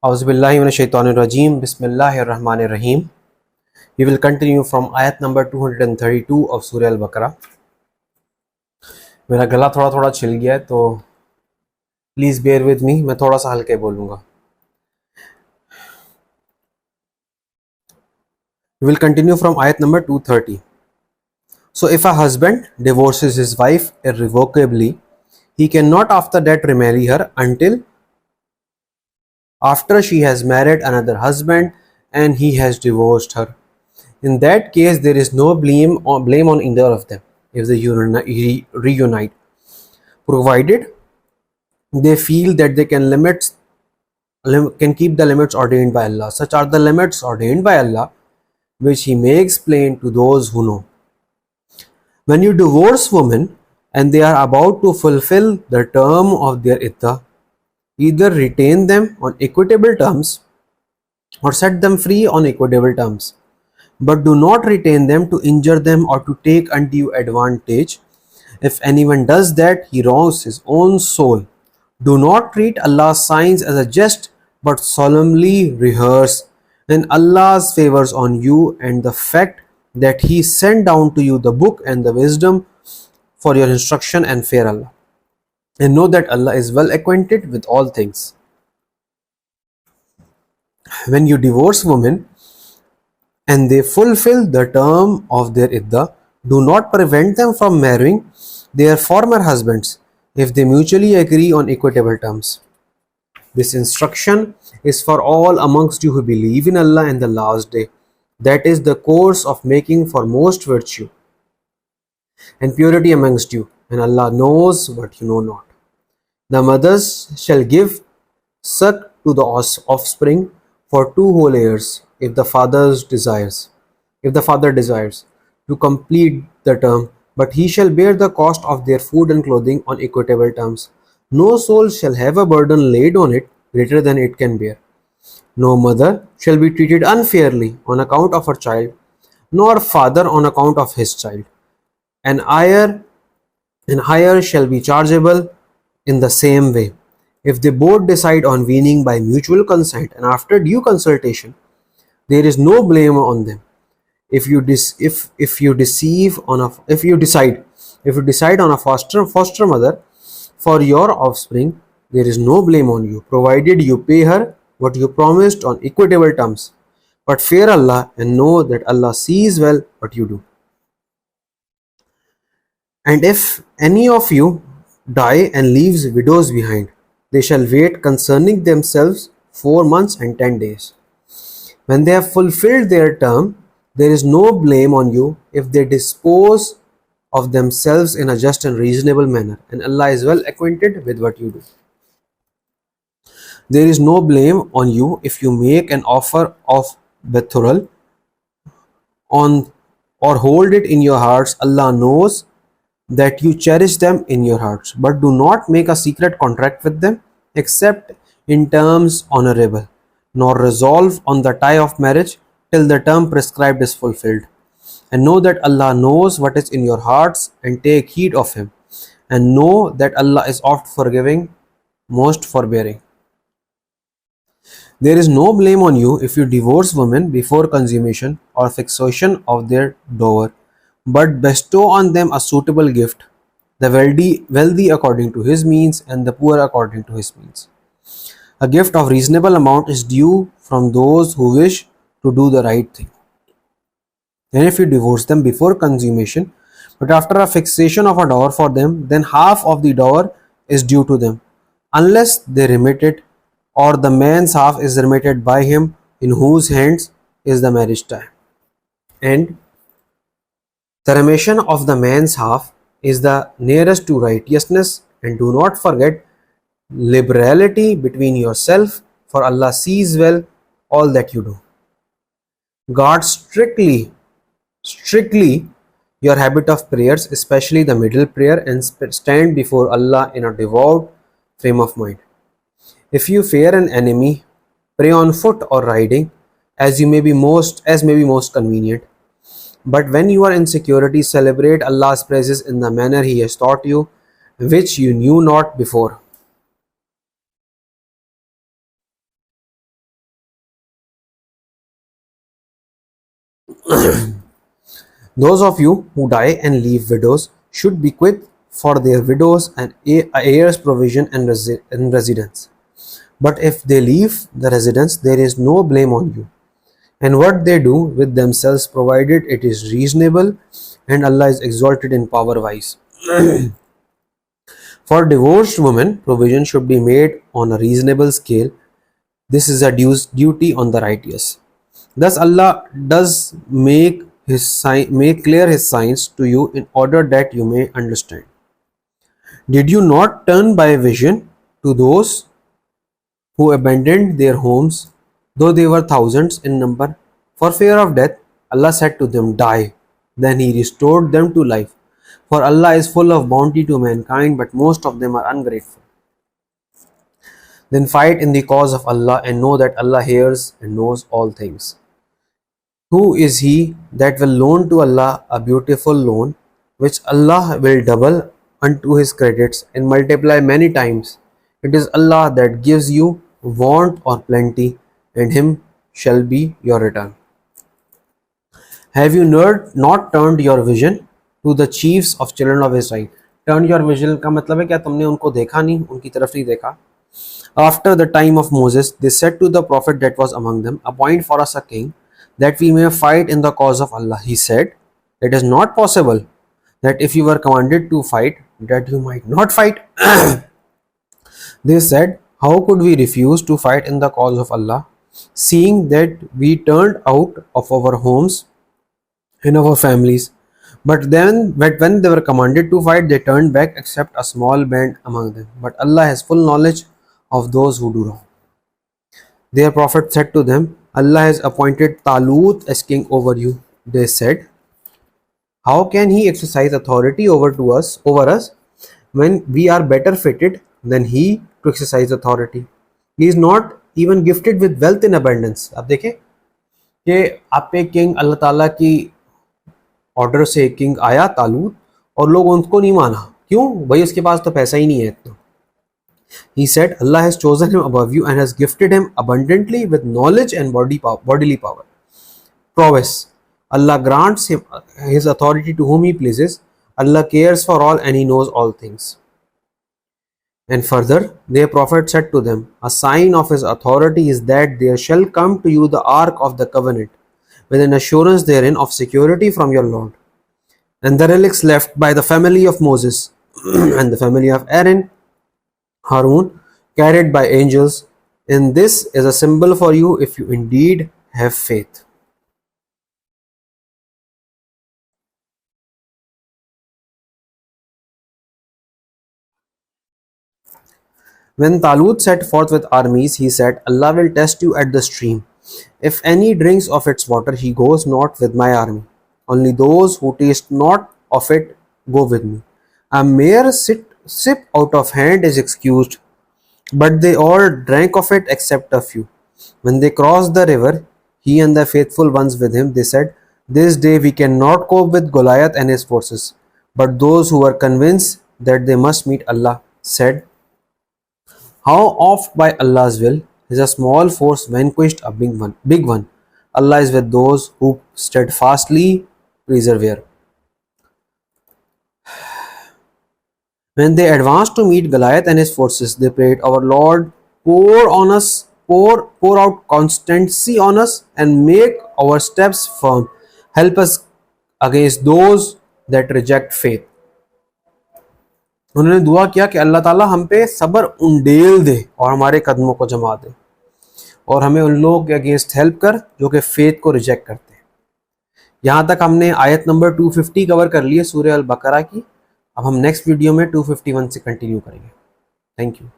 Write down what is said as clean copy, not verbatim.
Auzubillahi minash shaitanir rajim. Bismillahir Rahmanir Rahim. We will continue from ayat number 232 of Surah Al-Baqarah. मेरा गला थोड़ा थोड़ा छिल गया है तो प्लीज बेयर विद मी, मैं थोड़ा सा हल्के बोलूंगा. We will continue from ayat number 230. So if a husband divorces his wife irrevocably, he cannot after that remarry her until after she has married another husband and he has divorced her. In that case, there is no blame on either of them if they reunite, provided they feel that they can keep the limits ordained by Allah. Such are the limits ordained by Allah, which He may explain to those who know. When you divorce women and they are about to fulfill the term of their iddah, either retain them on equitable terms or set them free on equitable terms. But do not retain them to injure them or to take undue advantage. If anyone does that, he wrongs his own soul. Do not treat Allah's signs as a jest, but solemnly rehearse in Allah's favors on you and the fact that He sent down to you the book and the wisdom for your instruction, and fear Allah. And know that Allah is well acquainted with all things. When you divorce women and they fulfill the term of their iddah, do not prevent them from marrying their former husbands if they mutually agree on equitable terms. This instruction is for all amongst you who believe in Allah and the last day. That is the course of making for most virtue and purity amongst you, and Allah knows what you know not. The mothers shall give suck to the offspring for 2 whole years if the father desires to complete the term, but he shall bear the cost of their food and clothing on equitable terms. No soul shall have a burden laid on it greater than it can bear. No mother shall be treated unfairly on account of her child, nor father on account of his child. An heir shall be chargeable in the same way. If they both decide on weaning by mutual consent and after due consultation, there is no blame on them. If you decide on a foster mother for your offspring, there is no blame on you, provided you pay her what you promised on equitable terms. But fear Allah and know that Allah sees well what you do. And if any of you die and leaves widows behind, they shall wait concerning themselves 4 months and 10 days. When they have fulfilled their term, there is no blame on you if they dispose of themselves in a just and reasonable manner, and Allah is well acquainted with what you do. There is no blame on you if you make an offer of betrothal or hold it in your hearts. Allah knows that you cherish them in your hearts, but do not make a secret contract with them except in terms honorable, nor resolve on the tie of marriage till the term prescribed is fulfilled. And know that Allah knows what is in your hearts, and take heed of Him, and know that Allah is oft forgiving, most forbearing. There is no blame on you if you divorce women before consummation or fixation of their dower, but bestow on them a suitable gift, the wealthy according to his means and the poor according to his means. A gift of reasonable amount is due from those who wish to do the right thing. And if you divorce them before consummation, but after a fixation of a dower for them, then half of the dower is due to them, unless they remit it, or the man's half is remitted by him in whose hands is the marriage tie. And the remission of the man's half is the nearest to righteousness, and do not forget liberality between yourself, for Allah sees well all that you do. Guard strictly your habit of prayers, especially the middle prayer, and stand before Allah in a devout frame of mind. If you fear an enemy, pray on foot or riding, as may be most convenient. But when you are in security, celebrate Allah's praises in the manner He has taught you, which you knew not before. Those of you who die and leave widows should bequeath for their widows and heirs provision and residence. But if they leave the residence, there is no blame on you. And what they do with themselves, provided it is reasonable, and Allah is exalted in power wise. For divorced women, provision should be made on a reasonable scale. This is a duty on the righteous. Thus Allah does make clear His signs to you in order that you may understand. Did you not turn by vision to those who abandoned their homes, though they were thousands in number? For fear of death, Allah said to them, Die. Then He restored them to life. For Allah is full of bounty to mankind, but most of them are ungrateful. Then fight in the cause of Allah and know that Allah hears and knows all things. Who is he that will loan to Allah a beautiful loan, which Allah will double unto his credits and multiply many times? It is Allah that gives you want or plenty, and Him shall be your return. Have you not turned your vision to the chiefs of children of Israel? Turn your vision का मतलब है क्या तुमने उनको देखा नहीं, उनकी तरफ नहीं देखा? After the time of Moses, they said to the prophet that was among them, Appoint for us a king, that we may fight in the cause of Allah. He said, It is not possible that if you were commanded to fight, that you might not fight. They said, How could we refuse to fight in the cause of Allah, seeing that we turned out of our homes and our families? But when they were commanded to fight, they turned back except a small band among them. But Allah has full knowledge of those who do wrong. Their prophet said to them, Allah has appointed Talut as king over you. They said, How can he exercise authority over us when we are better fitted than he to exercise authority? He is not even gifted with wealth in abundance. अब देखें कि आप पे king अल्लाह ताला की order से king आया तालूत और लोग उनको नहीं माना. क्यों? भाई उसके पास तो पैसा ही नहीं है इतना. He said, Allah has chosen him above you and has gifted him abundantly with knowledge and bodily power. Prowess. Allah grants him his authority to whom He pleases. Allah cares for all and He knows all things. And further, their prophet said to them, A sign of His authority is that there shall come to you the ark of the covenant, with an assurance therein of security from your Lord. And the relics left by the family of Moses and the family of Aaron, Harun, carried by angels, and this is a symbol for you if you indeed have faith. When Talut set forth with armies, he said, Allah will test you at the stream. If any drinks of its water, he goes not with my army. Only those who taste not of it go with me. A mere sip out of hand is excused, but they all drank of it except a few. When they crossed the river, he and the faithful ones with him, they said, This day we cannot cope with Goliath and his forces. But those who were convinced that they must meet Allah said, How oft by Allah's will is a small force vanquished a big one. Allah is with those who steadfastly persevere. When they advanced to meet Goliath and his forces, they prayed, Our Lord, pour out constancy on us and make our steps firm. Help us against those that reject faith. उन्होंने दुआ किया कि अल्लाह ताला हम पे सब्र उंडेल दे और हमारे कदमों को जमा दे और हमें उन लोगों के अगेंस्ट हेल्प कर जो कि फेथ को रिजेक्ट करते हैं. यहाँ तक हमने आयत नंबर 250 कवर कर ली है सूरह अल बकरा की. अब हम नेक्स्ट वीडियो में 251 से कंटिन्यू करेंगे. Thank you.